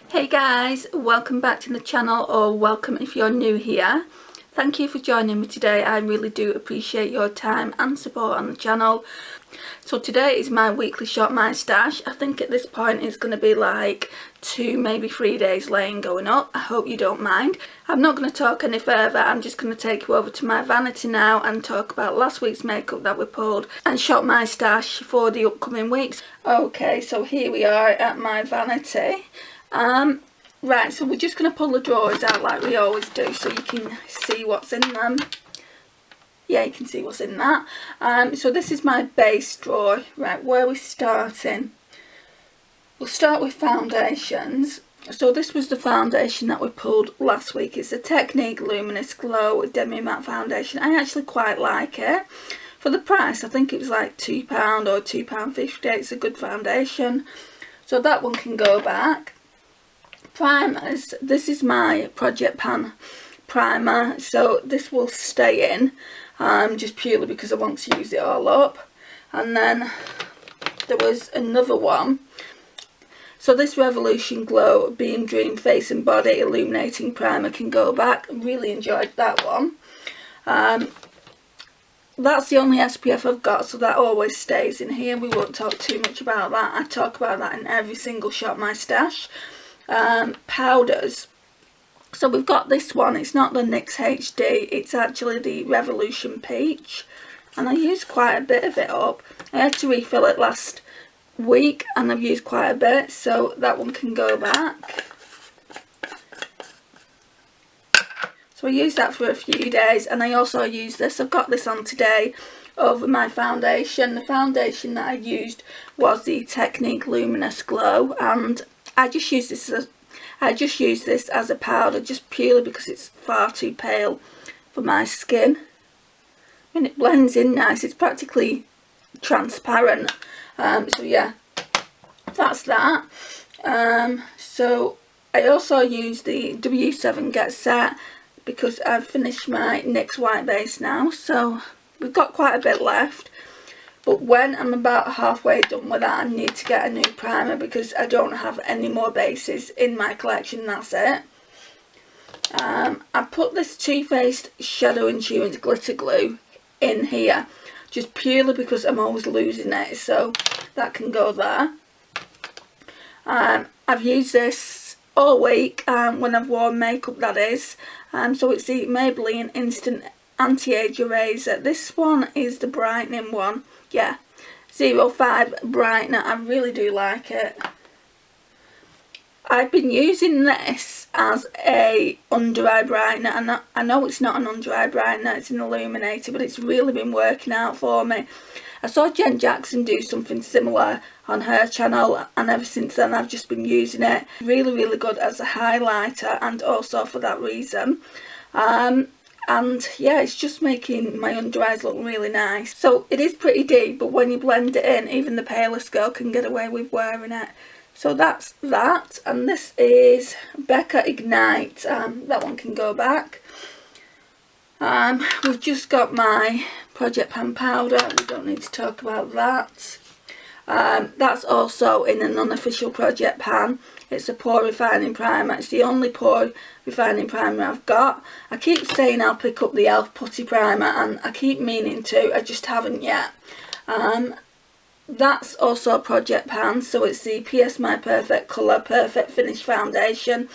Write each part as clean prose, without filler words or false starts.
Hey guys, welcome back to the channel, or welcome if you're new here. Thank you for joining me today. I really do appreciate your time and support on the channel. So today is my weekly shop my stash. I think at this point it's going to be like 2 maybe 3 days laying going up. I hope you don't mind. I'm not going to talk any further. I'm just going to take you over to my vanity now and talk about last week's makeup that we pulled and shop my stash for the upcoming weeks. Okay, so here we are at my vanity. Right, so we're just going to pull the drawers out like we always do so you can see what's in them. Yeah, you can see what's in that. So this is my base drawer. Right, where are we starting? We'll start with foundations. So this was the foundation that we pulled last week. It's a Technique Luminous Glow Demi Matte Foundation. I actually quite like it. For the price, I think it was like £2 or £2.50. It's a good foundation. So that one can go back. Primers, this is my Project Pan primer, so this will stay in just purely because I want to use it all up. And then there was another one, so this Revolution Glow Beam Dream Face and Body Illuminating Primer can go back. Really enjoyed that one. That's the only SPF I've got, so that always stays in here. We won't talk too much about that. I talk about that in every single shop my stash. Powders, so we've got this one. It's not the NYX HD, it's actually the Revolution Peach, and I used quite a bit of it up. I had to refill it last week and I've used quite a bit, so that one can go back. So I used that for a few days, and I also used this. I've got this on today over my foundation. The foundation that I used was the Technique Luminous Glow, and I just use this as a powder, just purely because it's far too pale for my skin. I mean, it blends in nice. It's practically transparent. So yeah, that's that. So I also use the W7 Get Set because I've finished my NYX white base now. So we've got quite a bit left. But when I'm about halfway done with that, I need to get a new primer because I don't have any more bases in my collection. That's it. I put this Too Faced Shadow Insurance Glitter Glue in here just purely because I'm always losing it. So that can go there. I've used this all week when I've worn makeup, that is. So it's the Maybelline Instant Anti-Age Eraser. This one is the brightening one. Yeah, 05 brightener. I really do like it. I've been using this as a under eye brightener, and I know it's not an under eye brightener, it's an illuminator, but it's really been working out for me. I saw Jen Jackson do something similar on her channel, and ever since then I've just been using it. Really good as a highlighter, and also for that reason. And yeah, it's just making my under eyes look really nice. So it is pretty deep, but when you blend it in, even the palest girl can get away with wearing it. So that's that. And this is Becca Ignite. That one can go back. We've just got my Project Pan powder. We don't need to talk about that. That's also in an unofficial Project Pan. It's a pore refining primer. It's the only pore refining primer I've got. I keep saying I'll pick up the e.l.f. putty primer, and I keep meaning to. I just haven't yet. That's also a Project Pan, so it's the PS My Perfect Colour Perfect Finish Foundation.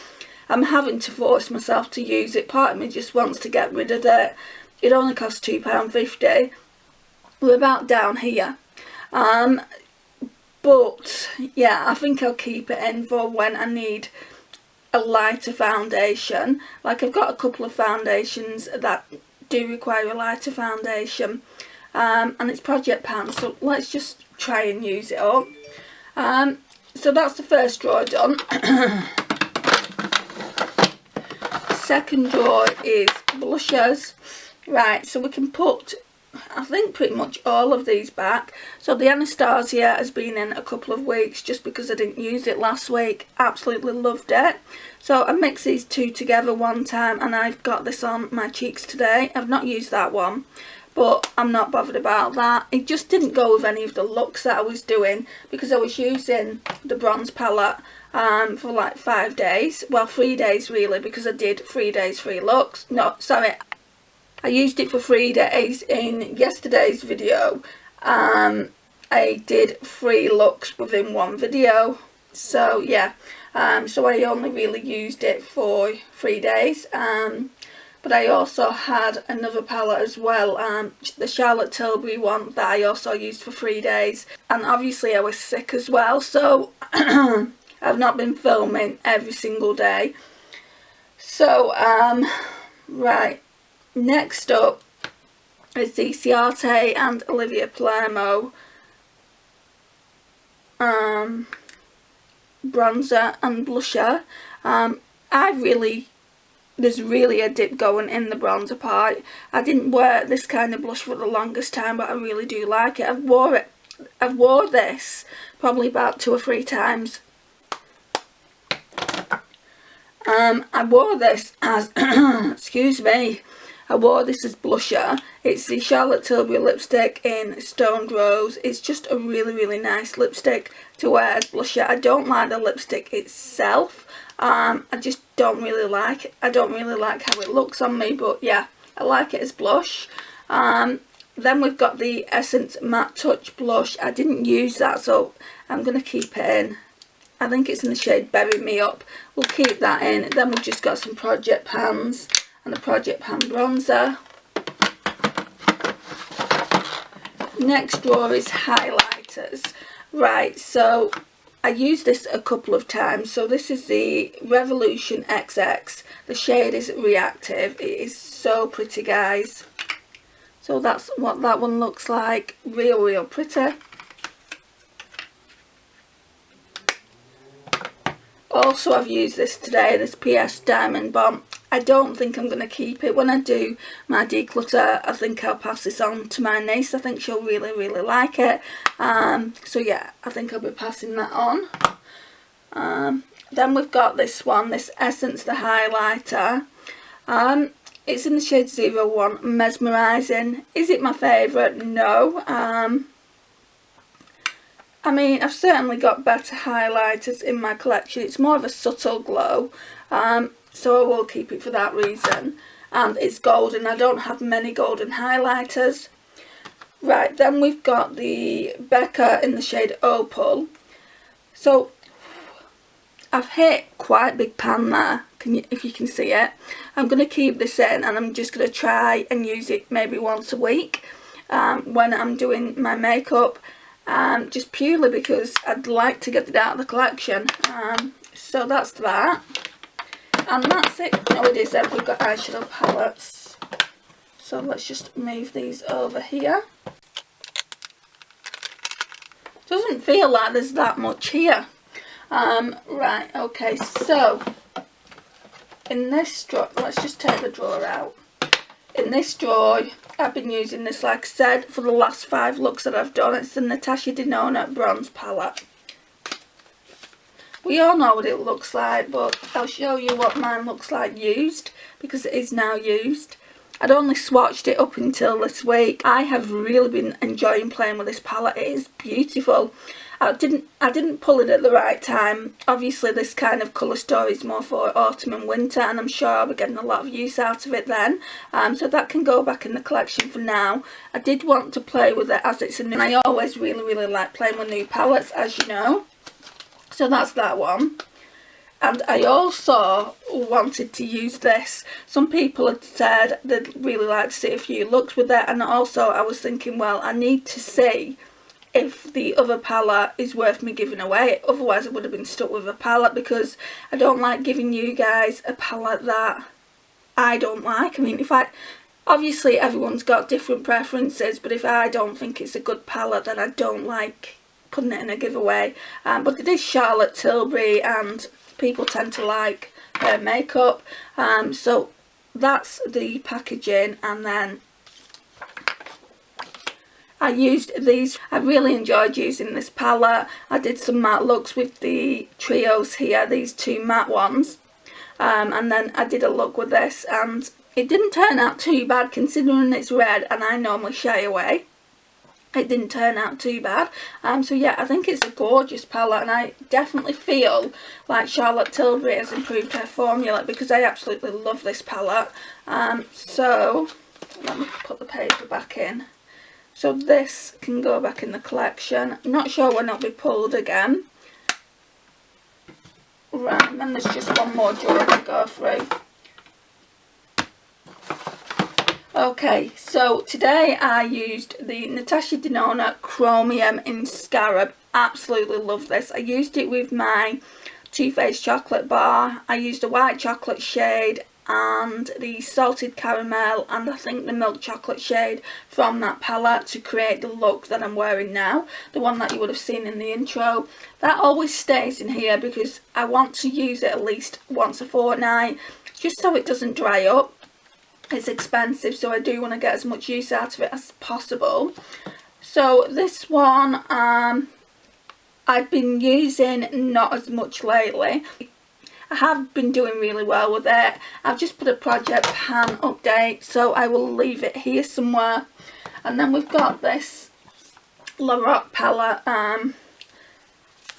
I'm having to force myself to use it. Part of me just wants to get rid of it. It only costs £2.50. We're about down here. But yeah, I think I'll keep it in for when I need a lighter foundation. Like, I've got a couple of foundations that do require a lighter foundation, and it's Project Pan, so let's just try and use it up. So that's the first drawer done. Second drawer is blushers. Right, so we can put, I think, pretty much all of these back. So the Anastasia has been in a couple of weeks just because I didn't use it last week. Absolutely loved it. So I mixed these two together one time, and I've got this on my cheeks today. I've not used that one. but I'm not bothered about that. It just didn't go with any of the looks that I was doing because I was using the bronze palette for like 5 days. Well, 3 days really, because I did 3 days, 3 looks. No, sorry. I used it for 3 days in yesterday's video. I did 3 looks within one video. So yeah, so I only really used it for 3 days. But I also had another palette as well, the Charlotte Tilbury one that I also used for 3 days. And obviously I was sick as well, so I've not been filming every single day. So, right, next up is the Ciate and Olivia Palermo bronzer and blusher. There's really a dip going in the bronzer part. I didn't wear this kind of blush for the longest time, but I really do like it. I've wore this probably about 2 or 3 times. I wore this as excuse me, I wore this as blusher. It's the Charlotte Tilbury lipstick in Stoned Rose. It's just a really nice lipstick to wear as blusher. I don't like the lipstick itself. I just don't really like it. I don't really like how it looks on me, but yeah, I like it as blush. Then we've got the Essence Matte Touch blush. I didn't use that, so I'm going to keep it in. I think it's in the shade Bury Me Up. We'll keep that in. Then we've just got some Project Pans and a Project Pan bronzer. Next drawer is highlighters. Right, so I used this a couple of times. So this is the Revolution XX. The shade is Reactive. It is so pretty, guys. So that's what that one looks like. Real pretty. Also, I've used this today, this PS Diamond Bomb. I don't think I'm going to keep it. When I do my declutter, I think I'll pass this on to my niece. I think she'll really like it. So yeah, I think I'll be passing that on. Then we've got this one, this Essence the Highlighter. It's in the shade 01, Mesmerising. Is it my favourite? No. I mean, I've certainly got better highlighters in my collection. It's more of a subtle glow. So I will keep it for that reason. And it's golden. I don't have many golden highlighters. Right, then we've got the Becca in the shade Opal. So I've hit quite a big pan there, if you can see it. I'm going to keep this in and I'm just going to try and use it maybe once a week when I'm doing my makeup. Just purely because I'd like to get it out of the collection. So that's that. And that's it. No, it isn't. We've got eyeshadow palettes. So let's just move these over here. Doesn't feel like there's that much here. Right, okay, so in this drawer, let's just take the drawer out. In this drawer, I've been using this, like I said, for the last 5 looks that I've done. It's the Natasha Denona bronze palette. We all know what it looks like, but I'll show you what mine looks like used, because it is now used. I'd only swatched it up until this week. I have really been enjoying playing with this palette. It is beautiful. I didn't pull it at the right time. Obviously this kind of colour story is more for autumn and winter, and I'm sure I'll be getting a lot of use out of it then. So that can go back in the collection for now. I did want to play with it as it's a new, and I always really like playing with new palettes, as you know. So that's that one. And I also wanted to use this. Some people had said they'd really like to see a few looks with it, and also I was thinking, well, I need to see if the other palette is worth me giving away. Otherwise I would have been stuck with a palette, because I don't like giving you guys a palette that I don't like. I mean, obviously everyone's got different preferences, but if I don't think it's a good palette, then I don't like putting it in a giveaway. But it is Charlotte Tilbury and people tend to like her makeup. So that's the packaging, and then I used these. I really enjoyed using this palette. I did some matte looks with the trios here, these 2 matte ones. And then I did a look with this, and it didn't turn out too bad considering it's red and I normally shy away. It didn't turn out too bad. So yeah, I think it's a gorgeous palette, and I definitely feel like Charlotte Tilbury has improved her formula because I absolutely love this palette. So let me put the paper back in. So this can go back in the collection. I'm not sure when it'll be pulled again. Right, and then there's just one more drawer to go through. Okay, so today I used the Natasha Denona Chromium in Scarab. Absolutely love this. I used it with my Too Faced chocolate bar. I used a white chocolate shade and the salted caramel and I think the milk chocolate shade from that palette to create the look that I'm wearing now, the one that you would have seen in the intro. That always stays in here because I want to use it at least once a fortnight just so it doesn't dry up. It's expensive, so I do want to get as much use out of it as possible. So this one I've been using not as much lately. I have been doing really well with it. I've just put a project pan update, so I will leave it here somewhere. And then we've got this La Roque palette.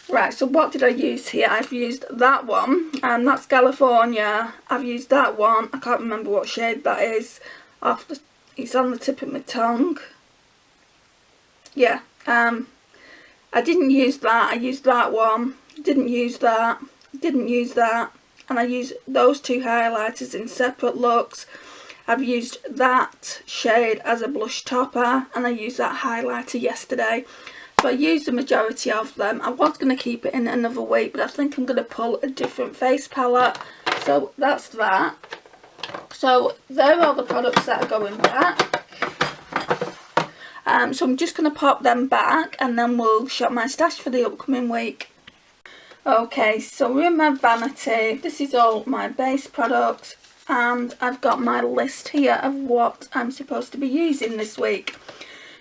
Right, so what did I use here? I've used that one, and that's California. I've used that one. I can't remember what shade that is. It's on the tip of my tongue. Yeah, I didn't use that. I used that one. Didn't use that. Didn't use that. And I used those two highlighters in separate looks. I've used that shade as a blush topper, and I used that highlighter yesterday. So I used the majority of them. I was going to keep it in another week, but I think I'm going to pull a different face palette. So that's that. So there are all the products that are going back. So I'm just going to pop them back and then we'll shop my stash for the upcoming week. Okay, so we're in my vanity. This is all my base products and I've got my list here of what I'm supposed to be using this week.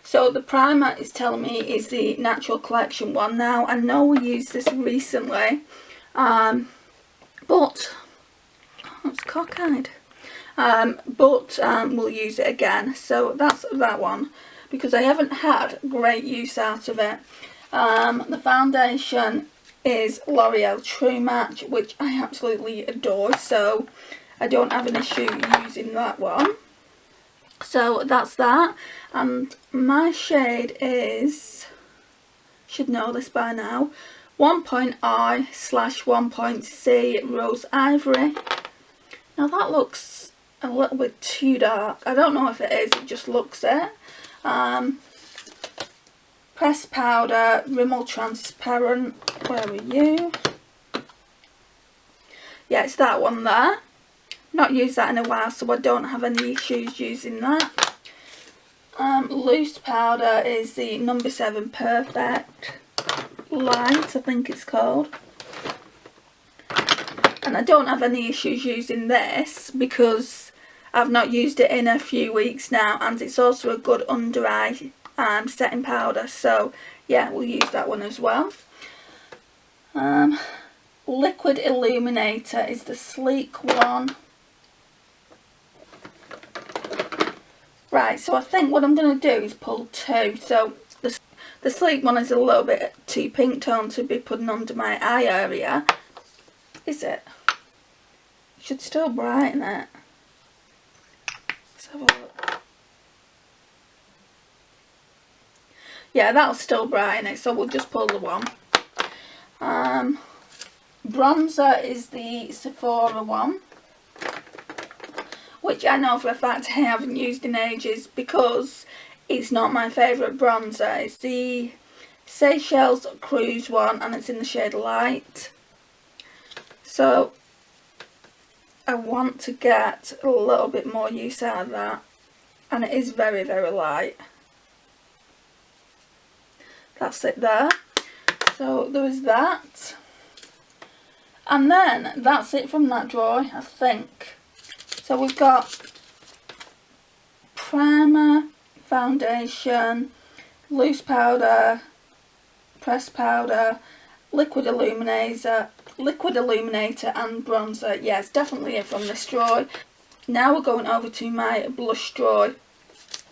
So the primer is telling me is the Natural Collection one. Now I know we used this recently, but it's cockeyed. We'll use it again. So that's that one because I haven't had great use out of it. The foundation is L'Oreal True Match, which I absolutely adore. So I don't have an issue using that one. So that's that, and my shade is, should know this by now, 1.I/1.C Rose Ivory. Now that looks a little bit too dark. I don't know if it is, it just looks it. Pressed powder, Rimmel Transparent, where are you? Yeah, it's that one there. Not used that in a while, so I don't have any issues using that. Loose powder is the number 7 Perfect Light, I think it's called. And I don't have any issues using this because I've not used it in a few weeks now, and it's also a good under eye setting powder. So yeah, we'll use that one as well. Liquid Illuminator is the sleek one. Right, so I think what I'm going to do is pull two. So the sleek one is a little bit too pink tone to be putting under my eye area. Is it? Should still brighten it. Let's have a look. Yeah, that'll still brighten it, so we'll just pull the one. Bronzer is the Sephora one, which I know for a fact I haven't used in ages because it's not my favourite bronzer. It's the Seychelles Cruise one and it's in the shade Light. So I want to get a little bit more use out of that, and it is very, very light. That's it there. So there is that. And then that's it from that drawer, I think. So we've got primer, foundation, loose powder, pressed powder, liquid illuminator and bronzer. Yeah, it's definitely it from this drawer. Now we're going over to my blush drawer.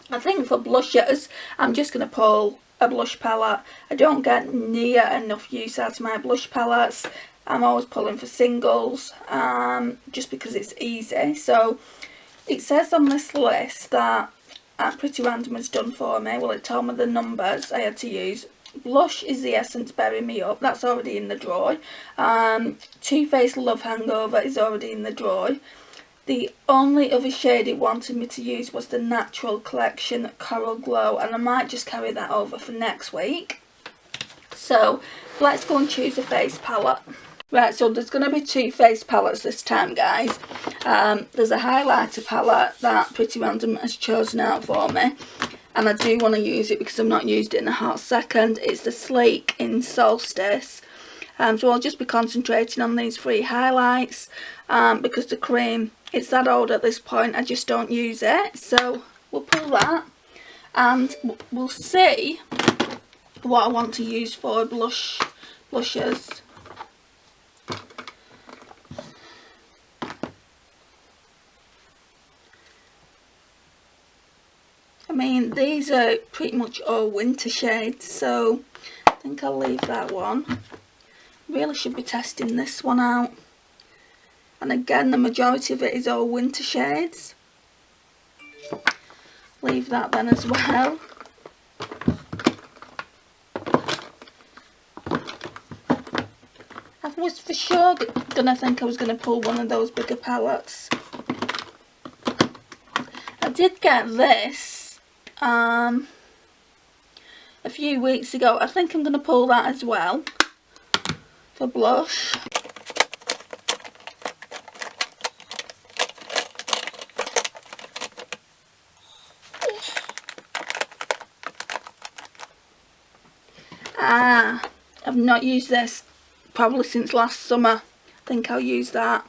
I think for blushes, I'm just going to pull a blush palette. I don't get near enough use out of my blush palettes. I'm always pulling for singles, just because it's easy. So it says on this list that Pretty Random has done for me. Well, it told me the numbers I had to use. Blush is the Essence Bury Me Up. That's already in the drawer. Too Faced Love Hangover is already in the drawer. The only other shade it wanted me to use was the Natural Collection Coral Glow, and I might just carry that over for next week. So let's go and choose a face palette. Right, so there's going to be 2 face palettes this time, guys. There's a highlighter palette that Pretty Random has chosen out for me, and I do want to use it because I've not used it in a hot second. It's the Sleek in Solstice. So I'll just be concentrating on these 3 highlights, because the cream, it's that old at this point, I just don't use it. So we'll pull that and we'll see what I want to use for blushes. I mean, these are pretty much all winter shades, so I think I'll leave that one. Really should be testing this one out. And again, the majority of it is all winter shades. Leave that then as well. I was for sure gonna think I was gonna pull one of those bigger palettes. I did get this a few weeks ago. I think I'm gonna pull that as well for blush. I've not used this probably since last summer. I think I'll use that.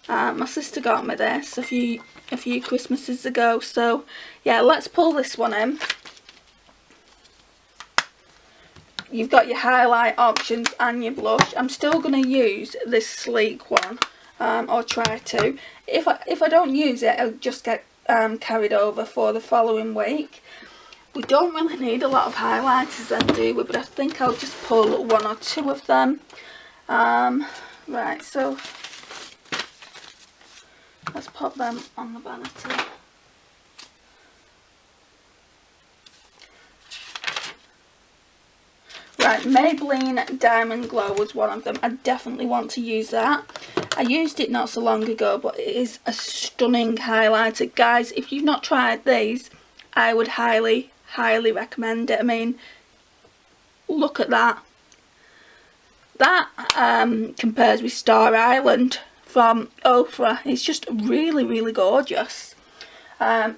My sister got me this a few Christmases ago, so yeah, let's pull this one in. You've got your highlight options and your blush. I'm still going to use this Sleek one, or try to. If I don't use it, I'll just get carried over for the following week. We don't really need a lot of highlighters then, do we? But I think I'll just pull 1 or 2 of them. Right, so let's pop them on the vanity. Right, Maybelline Diamond Glow was one of them. I definitely want to use that. I used it not so long ago, but it is a stunning highlighter. Guys, if you've not tried these, I would highly recommend it. I mean, look at that. That compares with Star Island from Oprah. It's just really gorgeous, and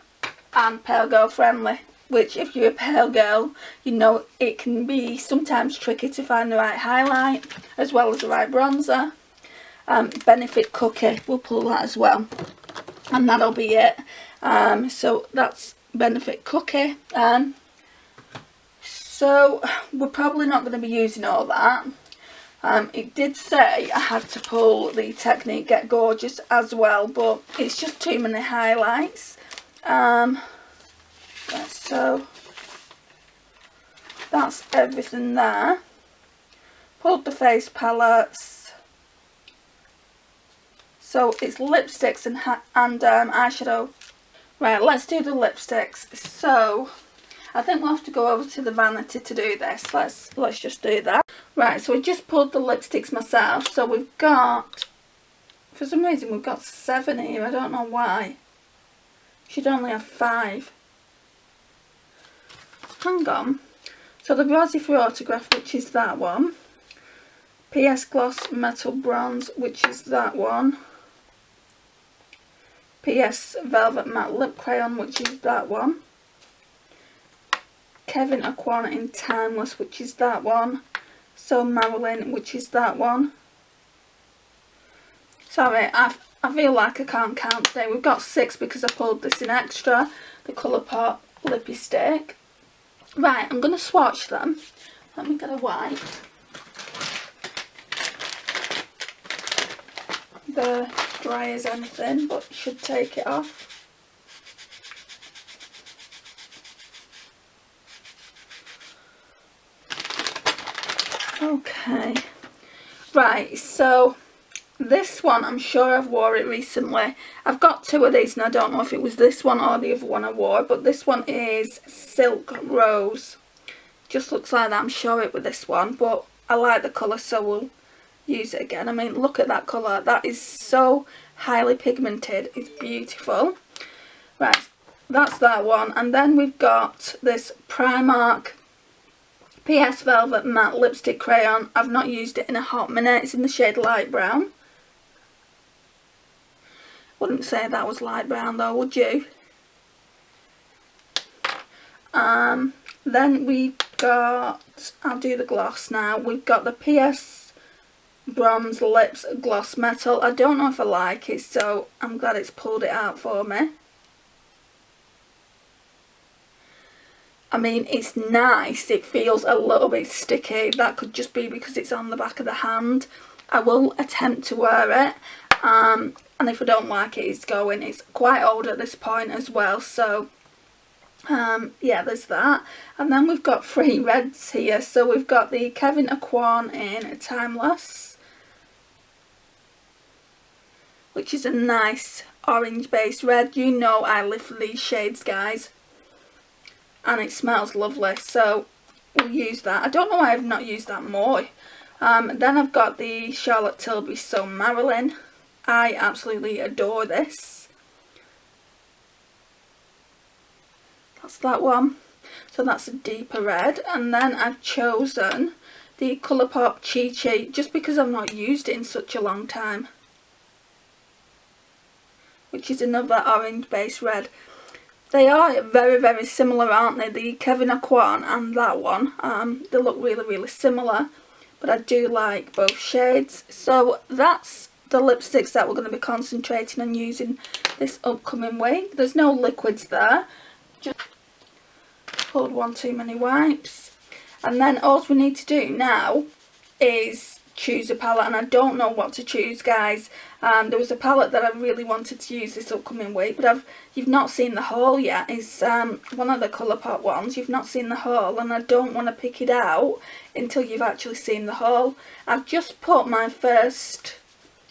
pale girl friendly, which if you're a pale girl, you know it can be sometimes tricky to find the right highlight as well as the right bronzer. Benefit Cookie, we'll pull that as well, and that'll be it. So that's Benefit Cookie. So we're probably not going to be using all that. It did say I had to pull the Technique Get Gorgeous as well, but it's just too many highlights. So that's everything there. Pulled the face palettes. So it's lipsticks and eyeshadow. Right, let's do the lipsticks. So I think we'll have to go over to the vanity to do this. Let's just do that. Right, so I just pulled the lipsticks myself. So we've got, for some reason we've got 7 here. I don't know why. Should only have 5. Hang on. So the Rosy for Autograph, which is that one. PS Gloss Metal Bronze, which is that one. PS Velvet Matte Lip Crayon, which is that one. Kevin Aquana in Timeless, which is that one. So Marilyn, which is that one. Sorry, I feel like I can't count today. We've got 6 because I pulled this in extra. The Colourpop Lippy Stick. Right, I'm going to swatch them. Let me get a wipe. The dry as anything, but should take it off. Okay, right, so this one, I'm sure I've wore it recently. I've got two of these and I don't know if it was this one or the other one I wore, but this one is Silk Rose. Just looks like that. I'm sure it was this one, but I like the colour, so we'll use it again. I mean, look at that colour. That is so highly pigmented. It's beautiful. Right, that's that one. And then we've got this Primark PS Velvet Matte Lipstick Crayon. I've not used it in a hot minute. It's in the shade Light Brown. Wouldn't say that was light brown though, would you? Then we've got, I'll do the gloss now. We've got the PS Bronze Lips Gloss Metal. I don't know if I like it, so I'm glad it's pulled it out for me. I mean, it's nice. It feels a little bit sticky. That could just be because it's on the back of the hand. I will attempt to wear it. And if I don't like it, it's going. It's quite old at this point as well, so yeah, there's that. And then we've got 3 reds here. So we've got the Kevyn Aucoin in Timeless, which is a nice orange based red. You know I live for these shades, guys, and it smells lovely, so we'll use that. I don't know why I've not used that more. Then I've got the Charlotte Tilbury So Marilyn. I absolutely adore this. That's that one. So that's a deeper red. And then I've chosen the Colourpop Chi Chi, just because I've not used it in such a long time, which is another orange based red. They are very, very similar, aren't they? The Kevyn Aucoin and that one. They look really, really similar, but I do like both shades. So that's the lipsticks that we're going to be concentrating on using this upcoming week. There's no liquids there. Just pulled one too many wipes. And then all we need to do now is choose a palette, and I don't know what to choose, guys. There was a palette that I really wanted to use this upcoming week, but you've not seen the haul yet. It's one of the Colourpop ones. You've not seen the haul, and I don't want to pick it out until you've actually seen the haul. I've just put my first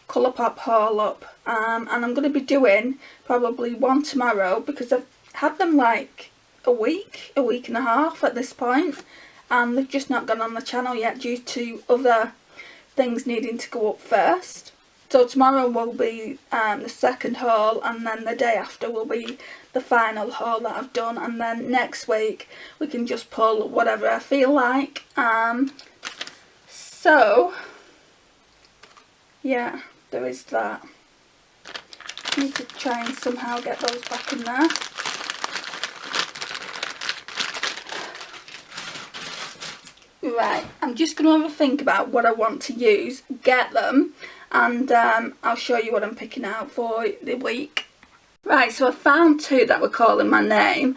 Colourpop haul up, and I'm going to be doing probably one tomorrow, because I've had them like a week and a half at this point, and they've just not gone on the channel yet due to other things needing to go up first. So tomorrow will be the second haul, and then the day after will be the final haul that I've done, and then next week we can just pull whatever I feel like. So yeah, there is that. Need to try and somehow get those back in there. Right, I'm just going to have a think about what I want to use, get them, and I'll show you what I'm picking out for the week. Right, so I found 2 that were calling my name.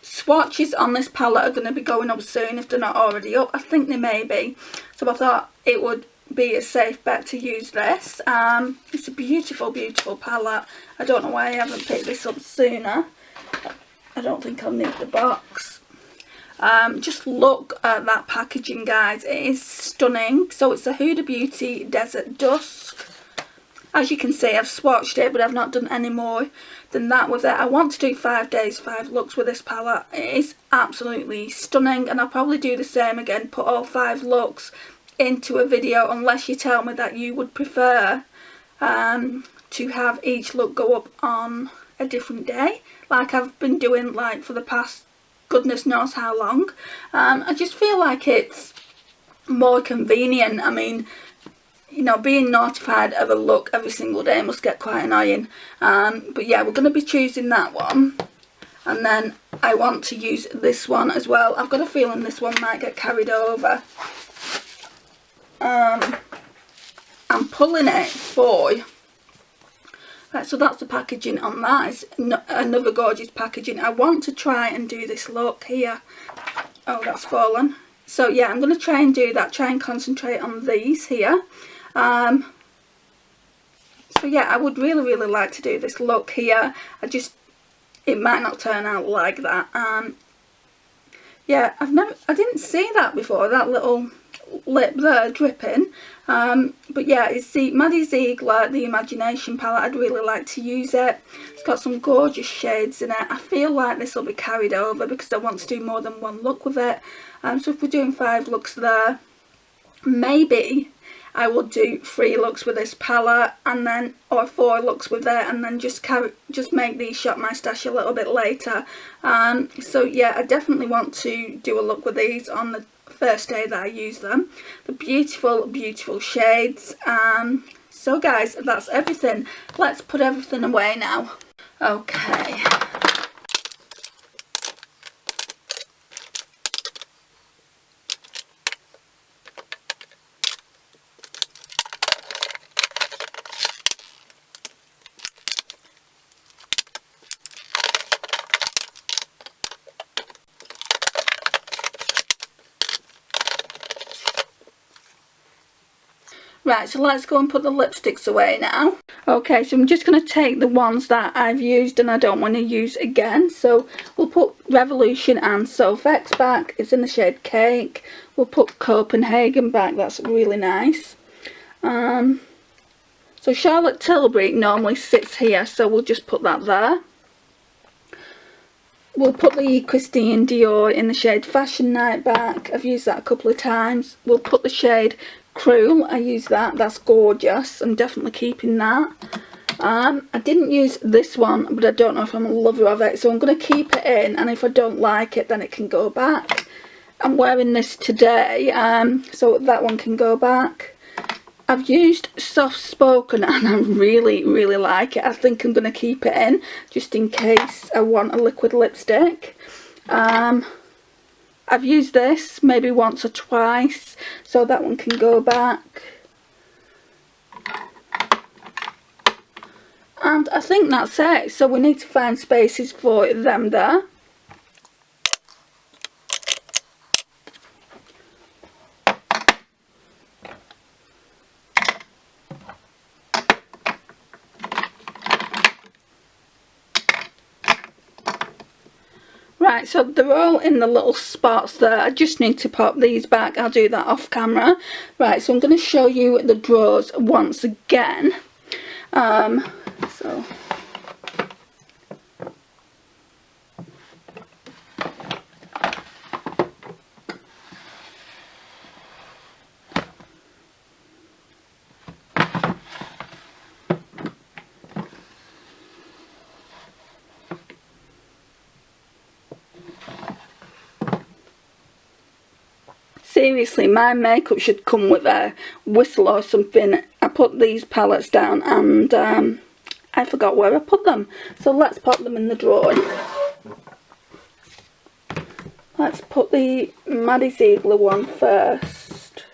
Swatches on this palette are going to be going up soon if they're not already up. I think they may be. So I thought it would be a safe bet to use this. It's a beautiful, beautiful palette. I don't know why I haven't picked this up sooner. I don't think I'll need the box. Just look at that packaging, guys. It is stunning. So it's a Huda Beauty Desert Dusk. As you can see, I've swatched it, but I've not done any more than that with it. I want to do 5 days, 5 looks with this palette. It is absolutely stunning, and I'll probably do the same again, put all 5 looks into a video, unless you tell me that you would prefer to have each look go up on a different day, like I've been doing like for the past goodness knows how long. I just feel like it's more convenient. I mean, you know, being notified of a look every single day must get quite annoying. But yeah, we're going to be choosing that one, and then I want to use this one as well. I've got a feeling this one might get carried over. I'm pulling it for... Right, so that's the packaging on that. It's another gorgeous packaging. I want to try and do this look here. Oh, that's fallen. So yeah, I'm going to try and do that. Try and concentrate on these here. So yeah, I would really like to do this look here. It might not turn out like that. Yeah, I didn't see that before, that little lip there dripping. But yeah, it's the Maddie Ziegler, the Imagination palette. I'd really like to use it. It's got some gorgeous shades in it. I feel like this will be carried over because I want to do more than one look with it. So if we're doing 5 looks there, maybe I will do 3 looks with this palette, and then, or 4 looks with it, and then just make these Shop My Stash a little bit later. So yeah, I definitely want to do a look with these on the first day that I use them. The beautiful shades. So guys, that's everything. Let's put everything away now. Okay. Right, so let's go and put the lipsticks away now. Okay, so I'm just going to take the ones that I've used and I don't want to use again. So we'll put Revolution and Sophex back. It's in the shade Cake. We'll put Copenhagen back. That's really nice. So Charlotte Tilbury normally sits here, so we'll just put that there. We'll put the Christian Dior in the shade Fashion Night back. I've used that a couple of times. We'll put the shade Cruel. I use that. That's gorgeous. I'm definitely keeping that. I didn't use this one, but I don't know if I'm a lover of it, so I'm going to keep it in, and if I don't like it, then it can go back. I'm wearing this today, so that one can go back. I've used Soft Spoken and I really like it. I think I'm going to keep it in just in case I want a liquid lipstick. I've used this maybe once or twice, so that one can go back. And I think that's it. So we need to find spaces for them there. Right, so they're all in the little spots there. I just need to pop these back. I'll do that off camera. Right, so I'm going to show you the drawers once again. So seriously, my makeup should come with a whistle or something. I put these palettes down and I forgot where I put them. So let's pop them in the drawer. Let's put the Maddie Ziegler one first.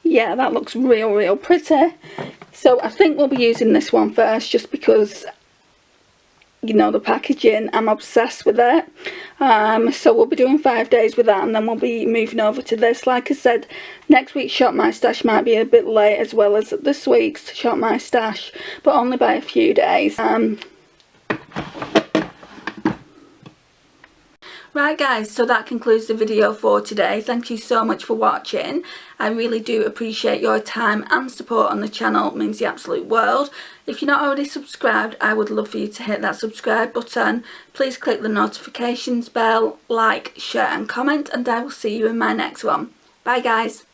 Yeah, that looks real pretty. So I think we'll be using this one first just because, you know, the packaging, I'm obsessed with it. So we'll be doing 5 days with that, and then we'll be moving over to this. Like I said, next week's Shop My Stash might be a bit late, as well as this week's Shop My Stash, but only by a few days. Right guys, so that concludes the video for today. Thank you so much for watching. I really do appreciate your time and support on the channel. It means the absolute world. If you're not already subscribed, I would love for you to hit that subscribe button. Please click the notifications bell, like, share and comment, and I will see you in my next one. Bye guys.